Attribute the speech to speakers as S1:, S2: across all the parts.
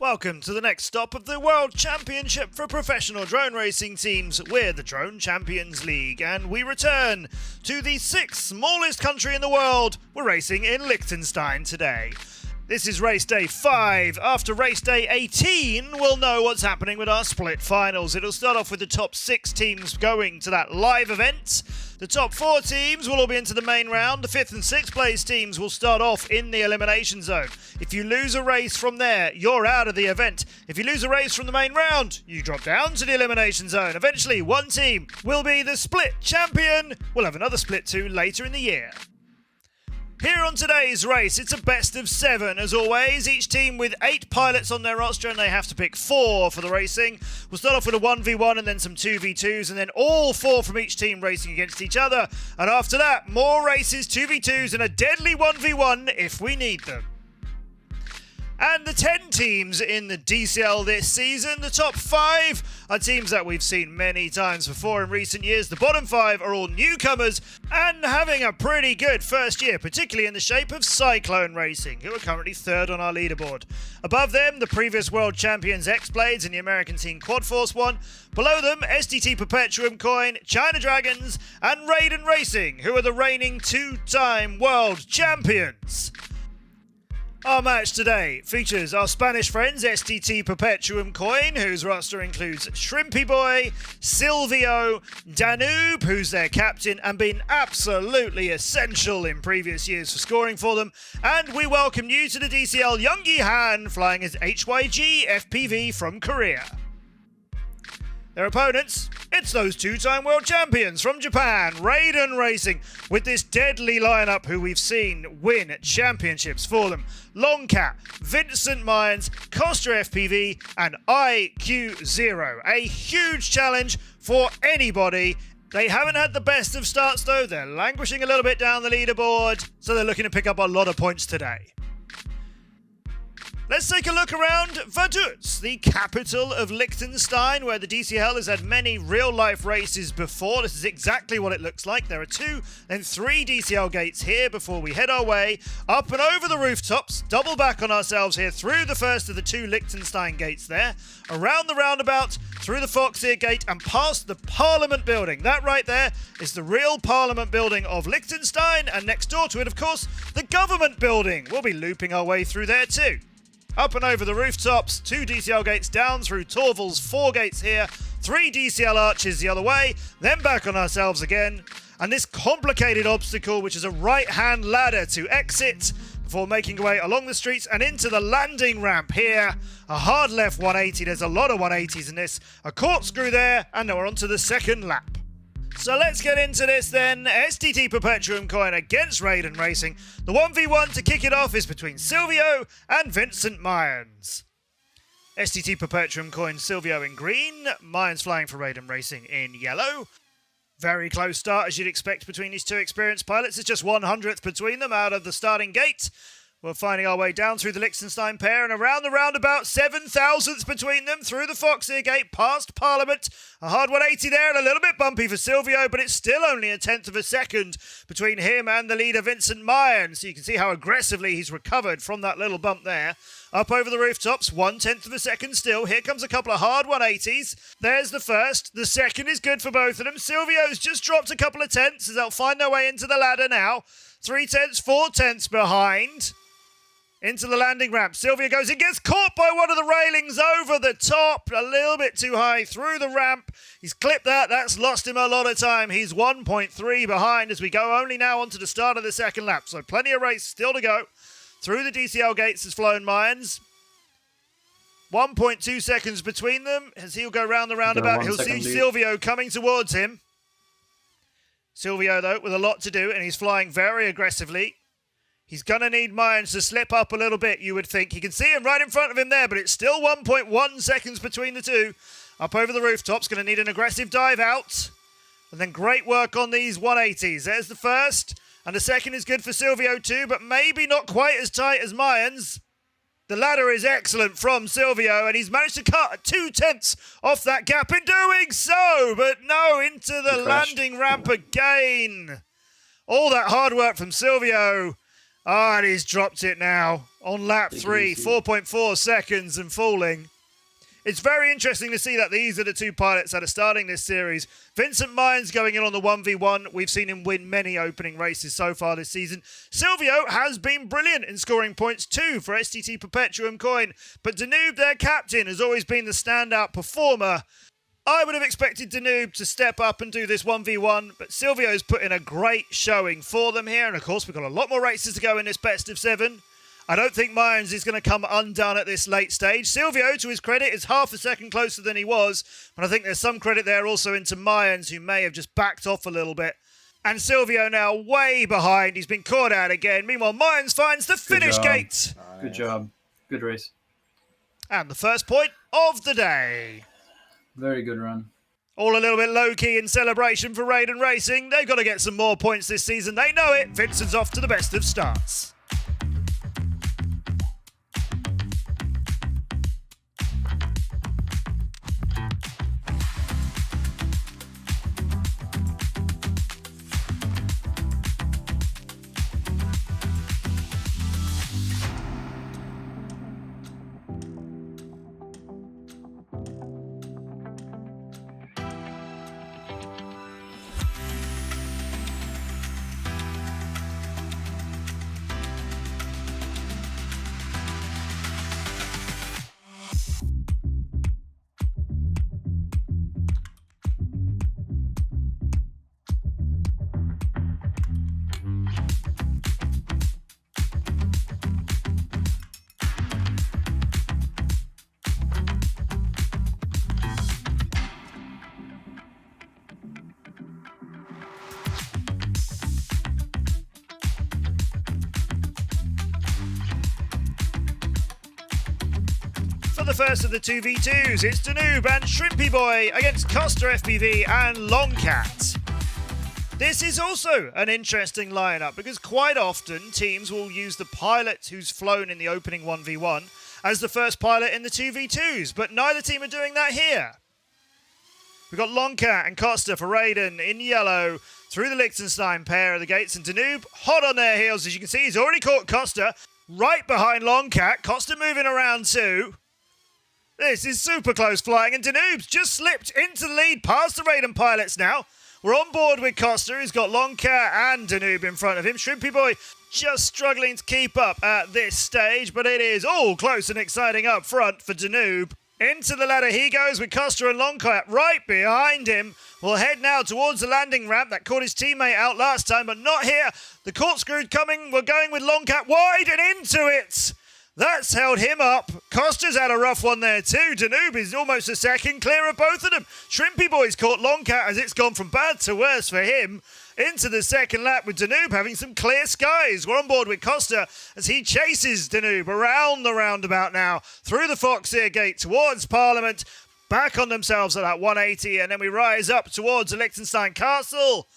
S1: Welcome to the next stop of the World Championship for professional drone racing teams. We're the Drone Champions League, and we return to the 6th smallest country in the world. We're racing in Liechtenstein today. This is race day 5. After race day 18, we'll know what's happening with our split finals. It'll start off with the top 6 teams going to that live event. The top 4 teams will all be into the main round. The 5th and 6th place teams will start off in the elimination zone. If you lose a race from there, you're out of the event. If you lose a race from the main round, you drop down to the elimination zone. Eventually, one team will be the split champion. We'll have another split 2 later in the year. Here on today's race, it's a best of 7 as always, each team with 8 pilots on their roster and they have to pick 4 for the racing. We'll start off with a 1v1 and then some 2v2s and then all 4 from each team racing against each other. And after that, more races, 2v2s and a deadly 1v1 if we need them. And the 10 teams in the DCL this season, the top 5 are teams that we've seen many times before in recent years. The bottom 5 are all newcomers and having a pretty good first year, particularly in the shape of Cyclone Racing, who are currently 3rd on our leaderboard. Above them, the previous world champions X-Blades and the American team Quad Force 1. Below them, SDT Perpetuumcoin, China Dragons and Raiden Racing, who are the reigning 2-time world champions. Our match today features our Spanish friends SDT Perpetuumcoin, whose roster includes Shrimpy Boy, Silvio, Danube, who's their captain and been absolutely essential in previous years for scoring for them, and we welcome you to the DCL Youngie Han, flying as HYG FPV from Korea. Their opponents, it's those 2-time world champions from Japan, Raiden Racing, with this deadly lineup who we've seen win championships for them. Longcat, Vincent Myers, Costa FPV, and IQ0. A huge challenge for anybody. They haven't had the best of starts though, they're languishing a little bit down the leaderboard, so they're looking to pick up a lot of points today. Let's take a look around Vaduz, the capital of Liechtenstein, where the DCL has had many real-life races before. This is exactly what it looks like. There are 2 and 3 DCL gates here before we head our way up and over the rooftops, double back on ourselves here through the first of the 2 Liechtenstein gates there, around the roundabout, through the Foxeer gate and past the Parliament building. That right there is the real Parliament building of Liechtenstein, and next door to it, of course, the government building. We'll be looping our way through there too. Up and over the rooftops, 2 DCL gates down through Torval's 4 gates here, 3 DCL arches the other way, then back on ourselves again, and this complicated obstacle, which is a right-hand ladder to exit before making our way along the streets and into the landing ramp here. A hard left 180, there's a lot of 180s in this, a corkscrew there, and now we're on to the second lap. So let's get into this then. SDT Perpetuumcoin against Raiden Racing. The 1v1 to kick it off is between Silvio and Vincent Myers. SDT Perpetuumcoin, Silvio in green, Myers flying for Raiden Racing in yellow. Very close start as you'd expect between these 2 experienced pilots. It's just 100th between them out of the starting gate. We're finding our way down through the Liechtenstein pair and around the roundabout, 7,000ths between them, through the Foxeer gate, past Parliament. A hard 180 there and a little bit bumpy for Silvio, but it's still only a 1/10 of a second between him and the leader, Vincent Myers. So you can see how aggressively he's recovered from that little bump there. Up over the rooftops, 1/10 of a second still. Here comes a couple of hard 180s. There's the first. The second is good for both of them. Silvio's just dropped a couple of 10ths as they'll find their way into the ladder now. 3/10, 4/10 behind. Into the landing ramp. Silvio goes and gets caught by one of the railings over the top. A little bit too high through the ramp. He's clipped that. That's lost him a lot of time. He's 1.3 behind as we go only now onto the start of the second lap. So plenty of race still to go. Through the DCL gates has flown Myers. 1.2 seconds between them as he'll go round the roundabout. He'll see Silvio coming towards him. Silvio, though, with a lot to do, and he's flying very aggressively. He's going to need Myers to slip up a little bit, you would think. You can see him right in front of him there, but it's still 1.1 seconds between the 2. Up over the rooftops, going to need an aggressive dive out. And then great work on these 180s. There's the first, and the second is good for Silvio too, but maybe not quite as tight as Myers. The ladder is excellent from Silvio, and he's managed to cut 2/10 off that gap in doing so, but no, into the landing ramp again. All that hard work from Silvio. Ah, and he's dropped it now on lap 3, 4.4 seconds and falling. It's very interesting to see that these are the two pilots that are starting this series. Vincent Mayans going in on the 1v1. We've seen him win many opening races so far this season. Silvio has been brilliant in scoring points too for SDT Perpetuumcoin. But Danube, their captain, has always been the standout performer. I would have expected Danube to step up and do this 1v1, but Silvio's put in a great showing for them here. And of course, we've got a lot more races to go in this best of 7. I don't think Mayans is going to come undone at this late stage. Silvio, to his credit, is half a second closer than he was. But I think there's some credit there also into Mayans, who may have just backed off a little bit. And Silvio now way behind. He's been caught out again. Meanwhile, Mayans finds the finish gate.
S2: Good job. Good race.
S1: And the first point of the day.
S2: Very good run.
S1: All a little bit low-key in celebration for Raiden Racing. They've got to get some more points this season. They know it. Vincent's off to the best of starts. For the first of the 2v2s, it's Danube and Shrimpy Boy against Costa FPV and Longcat. This is also an interesting lineup because quite often teams will use the pilot who's flown in the opening 1v1 as the first pilot in the 2v2s, but neither team are doing that here. We've got Longcat and Costa for Raiden in yellow through the Liechtenstein pair of the gates, and Danube hot on their heels. As you can see, he's already caught Costa right behind Longcat. Costa moving around too. This is super close flying, and Danube's just slipped into the lead past the Raiden pilots now. We're on board with Costa, who's got Longcat and Danube in front of him. Shrimpy Boy just struggling to keep up at this stage, but it is all close and exciting up front for Danube. Into the ladder he goes with Costa and Longcat right behind him. We'll head now towards the landing ramp that caught his teammate out last time, but not here. The corkscrew coming. We're going with Longcat wide and into it. That's held him up. Costa's had a rough one there too. Danube is almost a second clear of both of them. Shrimpy Boy's caught Longcat as it's gone from bad to worse for him. Into the second lap with Danube having some clear skies. We're on board with Costa as he chases Danube around the roundabout now. Through the Foxeer gate towards Parliament. Back on themselves at that 180, and then we rise up towards the Liechtenstein Castle.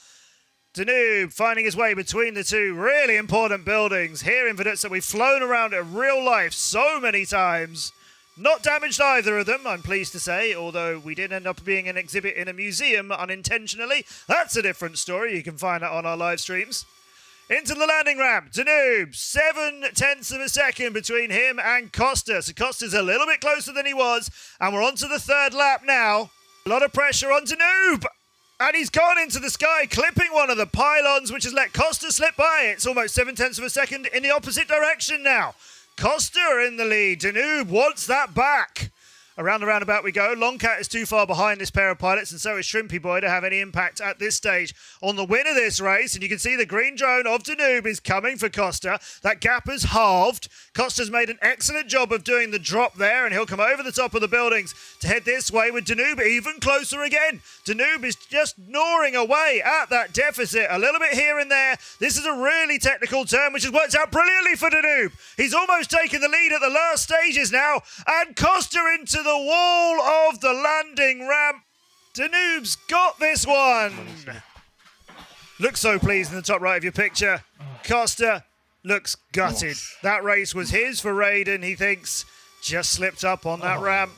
S1: Danube finding his way between the two really important buildings here in Vaduz that we've flown around in real life so many times. Not damaged either of them, I'm pleased to say, although we did end up being an exhibit in a museum unintentionally. That's a different story. You can find that on our live streams. Into the landing ramp, Danube, 7/10 of a second between him and Costa. So Costa's a little bit closer than he was, and we're on to the third lap now. A lot of pressure on Danube. And he's gone into the sky, clipping one of the pylons, which has let Costa slip by. It's almost 7/10 of a second in the opposite direction now. Costa in the lead. Danube wants that back. Around the roundabout we go. Longcat is too far behind this pair of pilots, and so is Shrimpy Boy to have any impact at this stage on the win of this race. And you can see the green drone of Danube is coming for Costa. That gap has halved. Costa's made an excellent job of doing the drop there, and he'll come over the top of the buildings to head this way with Danube even closer again. Danube is just gnawing away at that deficit a little bit here and there. This is a really technical turn, which has worked out brilliantly for Danube. He's almost taken the lead at the last stages now, and Costa into the wall of the landing ramp. Danube's got this one. Looks so pleased in the top right of your picture. Costa looks gutted. That race was his for Raiden, he thinks. Just slipped up on that ramp.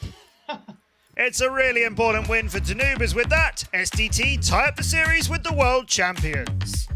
S1: It's a really important win for Danube, as with that, SDT tie up the series with the world champions.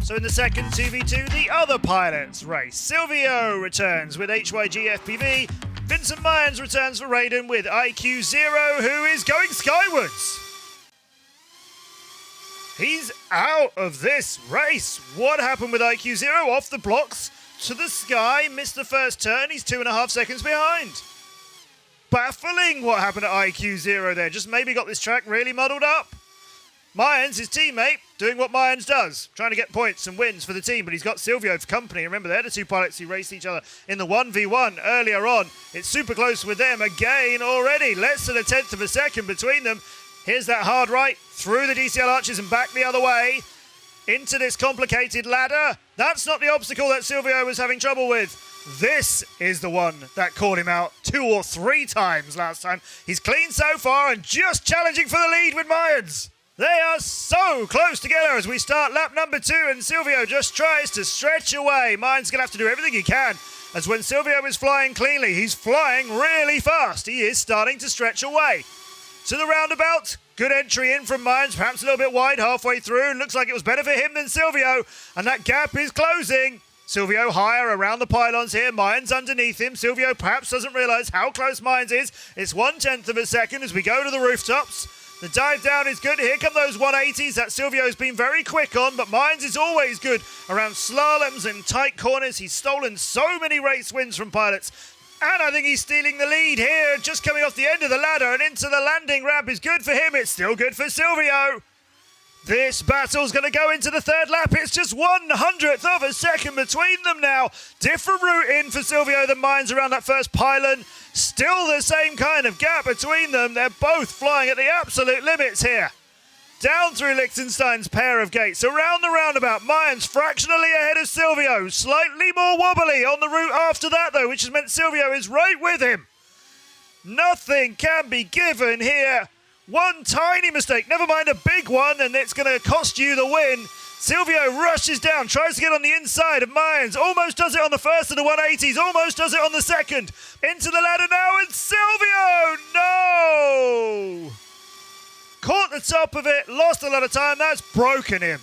S1: So in the second 2v2, the other pilots race. Silvio returns with HYG FPV. Vincent Mayans returns for Raiden with IQ0, who is going skywards. He's out of this race. What happened with IQ0? Off the blocks to the sky, missed the first turn. He's 2.5 seconds behind. Baffling what happened at IQ0 there. Just maybe got this track really muddled up. Mayans, his teammate, doing what Mayans does, trying to get points and wins for the team, but he's got Silvio for company. Remember, they're the two pilots who raced each other in the 1v1 earlier on. It's super close with them again already. Less than 1/10 of a second between them. Here's that hard right through the DCL arches and back the other way into this complicated ladder. That's not the obstacle that Silvio was having trouble with. This is the one that caught him out 2 or 3 times last time. He's clean so far and just challenging for the lead with Mayans. They are so close together as we start lap number 2, and Silvio just tries to stretch away. Mayans going to have to do everything he can, as when Silvio is flying cleanly, he's flying really fast. He is starting to stretch away. To the roundabout, good entry in from Mayans, perhaps a little bit wide halfway through. Looks like it was better for him than Silvio, and that gap is closing. Silvio higher around the pylons here, Mayans underneath him. Silvio perhaps doesn't realise how close Mayans is. It's 1/10 of a second as we go to the rooftops. The dive down is good. Here come those 180s that Silvio's been very quick on, but Mayans is always good around slaloms and tight corners. He's stolen so many race wins from pilots. And I think he's stealing the lead here, just coming off the end of the ladder and into the landing ramp is good for him. It's still good for Silvio. This battle's going to go into the third lap. It's just 1/100th of a second between them now. Different route in for Silvio than Mayans around that first pylon. Still the same kind of gap between them. They're both flying at the absolute limits here. Down through Liechtenstein's pair of gates, around the roundabout. Mayans fractionally ahead of Silvio. Slightly more wobbly on the route after that, though, which has meant Silvio is right with him. Nothing can be given here. One tiny mistake, never mind a big one, and it's going to cost you the win. Silvio rushes down, tries to get on the inside of Mayans. Almost does it on the first of the 180s, almost does it on the second. Into the ladder now, and Silvio! No! Caught the top of it, lost a lot of time. That's broken him.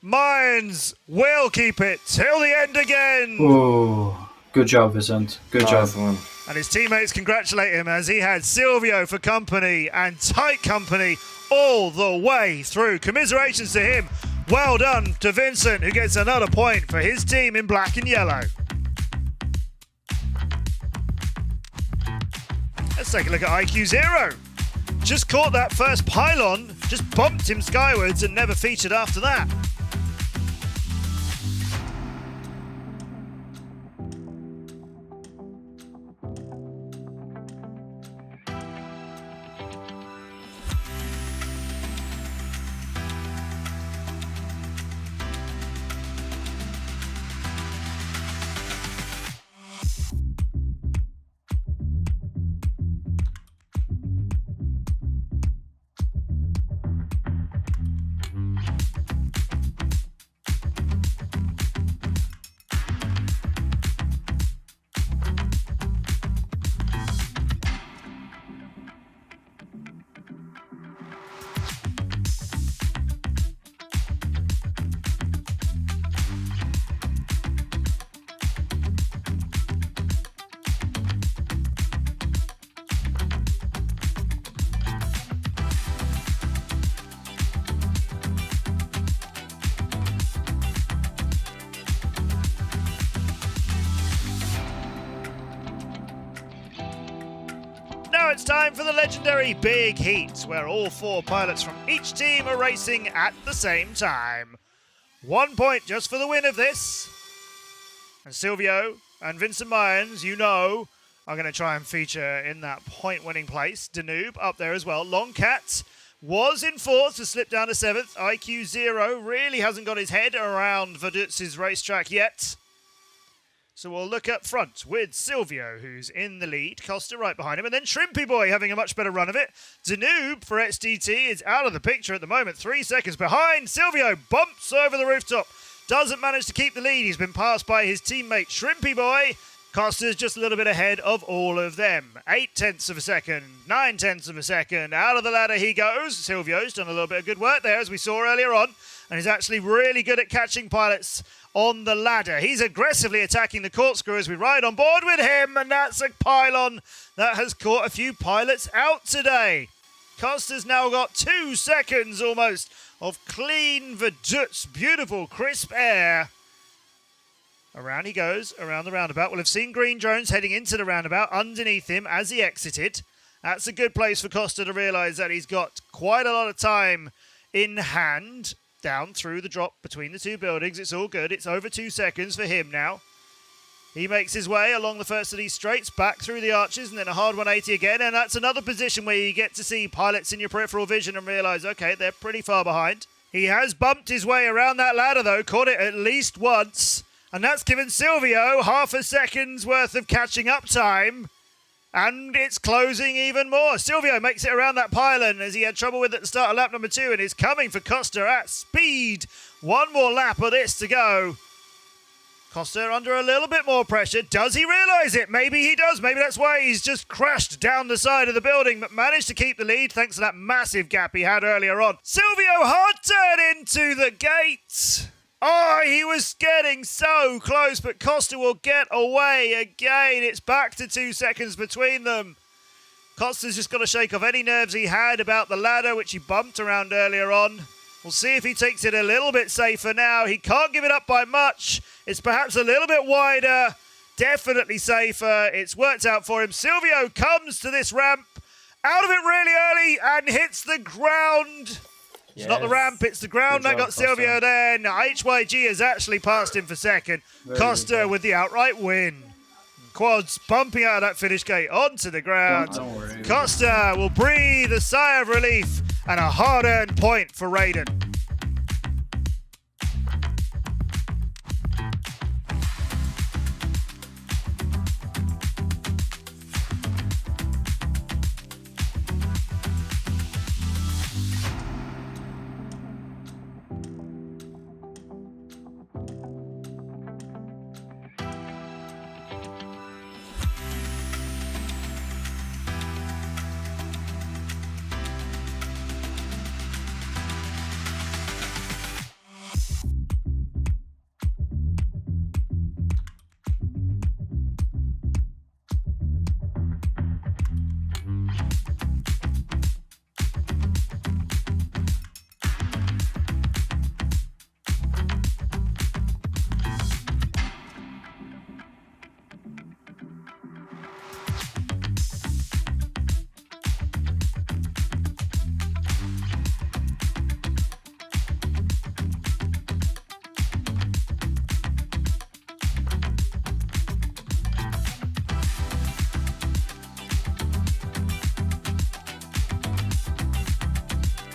S1: Mayans will keep it till the end again.
S2: Oh, good job, Vincent. Good job.
S3: One.
S1: And his teammates congratulate him as he had Silvio for company and tight company all the way through. Commiserations to him. Well done to Vincent, who gets another point for his team in black and yellow. Let's take a look at IQ0. Just caught that first pylon, just bumped him skywards and never featured after that. Now it's time for the legendary Big Heat, where all 4 pilots from each team are racing at the same time. 1 point just for the win of this. And Silvio and Vincent Mayans, you know, are going to try and feature in that point-winning place. Danube up there as well. Longcat was in 4th to slip down to 7th. IQ0 really hasn't got his head around Vaduz's racetrack yet. So we'll look up front with Silvio, who's in the lead. Costa right behind him. And then Shrimpy Boy having a much better run of it. Danube for SDT is out of the picture at the moment. 3 seconds behind. Silvio bumps over the rooftop. Doesn't manage to keep the lead. He's been passed by his teammate Shrimpy Boy. Costa's just a little bit ahead of all of them. 0.8 of a second, 0.9 of a second. Out of the ladder he goes. Silvio's done a little bit of good work there, as we saw earlier on, and he's actually really good at catching pilots on the ladder. He's aggressively attacking the corkscrew as we ride on board with him, and that's a pylon that has caught a few pilots out today. Costa's now got 2 seconds almost of clean Vaduz, beautiful crisp air. Around he goes, around the roundabout. We'll have seen green drones heading into the roundabout underneath him as he exited. That's a good place for Costa to realise that he's got quite a lot of time in hand down through the drop between the two buildings. It's all good. It's over 2 seconds for him now. He makes his way along the first of these straights, back through the arches, and then a hard 180 again. And that's another position where you get to see pilots in your peripheral vision and realise, okay, they're pretty far behind. He has bumped his way around that ladder, though, caught it at least once. And that's given Silvio half a second's worth of catching up time. And it's closing even more. Silvio makes it around that pylon as he had trouble with at the start of lap number 2 and is coming for Costa at speed. One more lap of this to go. Costa under a little bit more pressure. Does he realise it? Maybe he does. Maybe that's why he's just crashed down the side of the building, but managed to keep the lead thanks to that massive gap he had earlier on. Silvio hard turn into the gate. Oh, he was getting so close, but Costa will get away again. It's back to 2 seconds between them. Costa's just got to shake off any nerves he had about the ladder, which he bumped around earlier on. We'll see if he takes it a little bit safer now. He can't give it up by much. It's perhaps a little bit wider. Definitely safer. It's worked out for him. Silvio comes to this ramp, out of it really early, and hits the ground. It's not the ramp, it's the ground that got Silvio there. Now, HYG has actually passed him for second. Costa with the outright win. Quads bumping out of that finish gate onto the ground.
S2: Don't worry.
S1: Costa will breathe a sigh of relief and a hard-earned point for Raiden.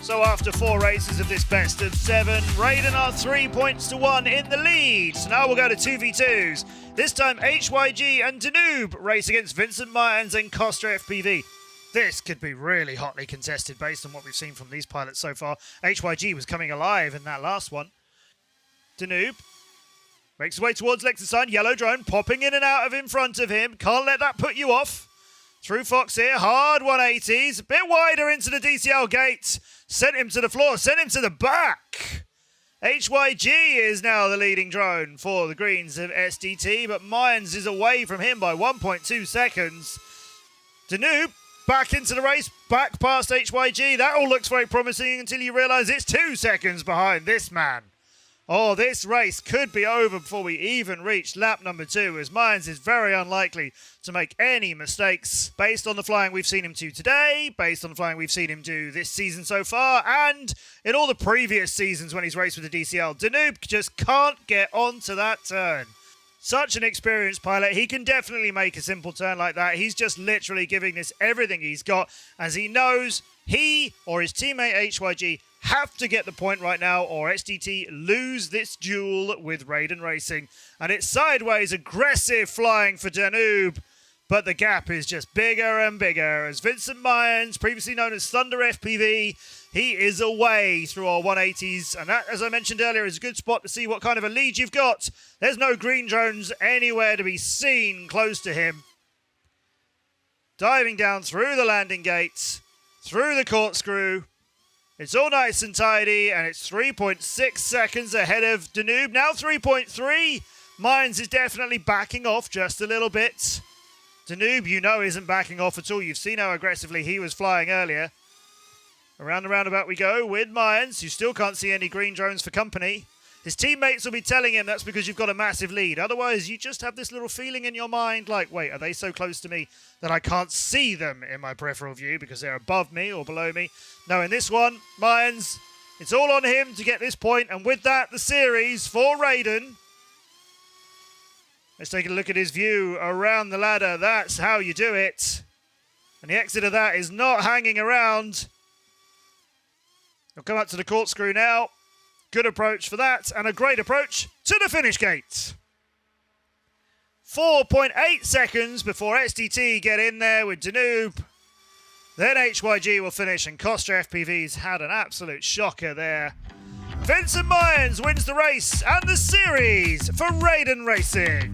S1: So after 4 races of this best of 7, Raiden are 3 points to 1 in the lead. So now we'll go to 2v2s. This time HYG and Danube race against Vincent Myers and Costa FPV. This could be really hotly contested based on what we've seen from these pilots so far. HYG was coming alive in that last one. Danube makes his way towards Lexington. Yellow drone popping in and out of in front of him. Can't let that put you off. Through Fox here, hard 180s, a bit wider into the DCL gate. Sent him to the floor, sent him to the back. HYG is now the leading drone for the greens of SDT, but Myers is away from him by 1.2 seconds. Danube back into the race, back past HYG. That all looks very promising until you realise it's 2 seconds behind this man. Oh, this race could be over before we even reach lap number 2, as Myers is very unlikely to make any mistakes based on the flying we've seen him do today, based on the flying we've seen him do this season so far, and in all the previous seasons when he's raced with the DCL. Danube just can't get onto that turn. Such an experienced pilot, he can definitely make a simple turn like that. He's just literally giving this everything he's got, as he knows he or his teammate HYG have to get the point right now, or SDT lose this duel with Raiden Racing. And it's sideways aggressive flying for Danube. But the gap is just bigger and bigger as Vincent Mayans, previously known as Thunder FPV, he is away through our 180s. And that, as I mentioned earlier, is a good spot to see what kind of a lead you've got. There's no green drones anywhere to be seen close to him. Diving down through the landing gates, through the corkscrew. It's all nice and tidy, and it's 3.6 seconds ahead of Danube. Now 3.3. Mayans is definitely backing off just a little bit. Danube, you know, isn't backing off at all. You've seen how aggressively he was flying earlier. Around the roundabout we go with Mayans, who still can't see any green drones for company. His teammates will be telling him that's because you've got a massive lead. Otherwise, you just have this little feeling in your mind like, wait, are they so close to me that I can't see them in my peripheral view because they're above me or below me? No, in this one, Mayans, it's all on him to get this point. And with that, the series for Raiden. Let's take a look at his view around the ladder. That's how you do it. And the exit of that is not hanging around. He'll come up to the corkscrew now. Good approach for that, and a great approach to the finish gate. 4.8 seconds before SDT get in there with Danube. Then HYG will finish, and Costa FPV's had an absolute shocker there. Vincent Mayans wins the race and the series for Raiden Racing.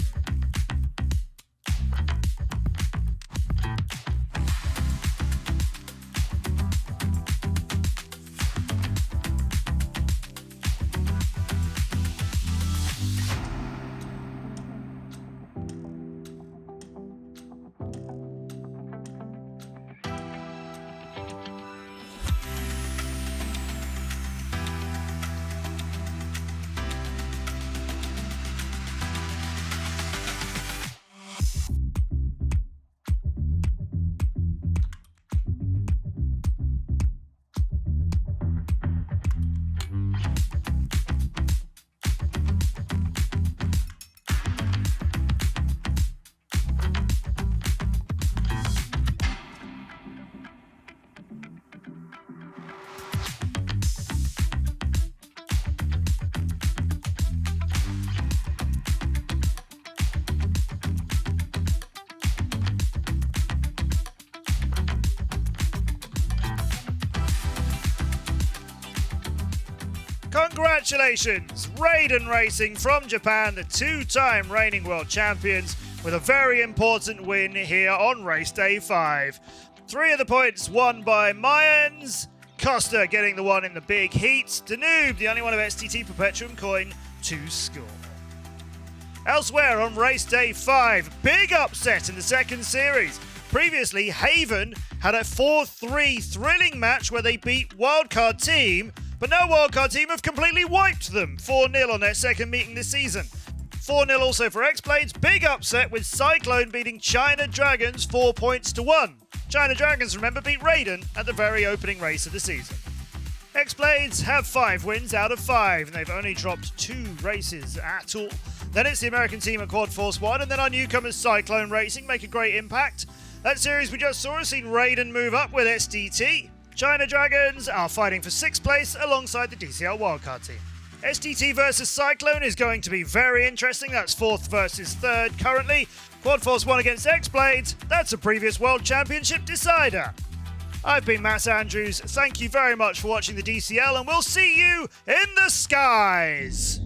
S1: Congratulations, Raiden Racing from Japan, the two-time reigning world champions, with a very important win here on race day 5. 3 of the points won by Mayans, Costa getting the one in the big heat, Danube, the only one of SDT Perpetuumcoin to score. Elsewhere on race day 5, big upset in the second series. Previously, Haven had a 4-3 thrilling match where they beat Wildcard Team, but now Wildcard Team have completely wiped them 4-0 on their second meeting this season. 4-0 also for X-Blades, big upset with Cyclone beating China Dragons 4 points to 1. China Dragons, remember, beat Raiden at the very opening race of the season. X-Blades have 5 wins out of 5, and they've only dropped 2 races at all. Then it's the American team at Quad Force 1, and then our newcomers Cyclone Racing make a great impact. That series we just saw has seen Raiden move up with SDT. China Dragons are fighting for 6th place alongside the DCL Wildcard team. SDT versus Cyclone is going to be very interesting. That's 4th versus 3rd currently. Quad Force 1 against X-Blades. That's a previous World Championship decider. I've been Matt Andrews. Thank you very much for watching the DCL, and we'll see you in the skies.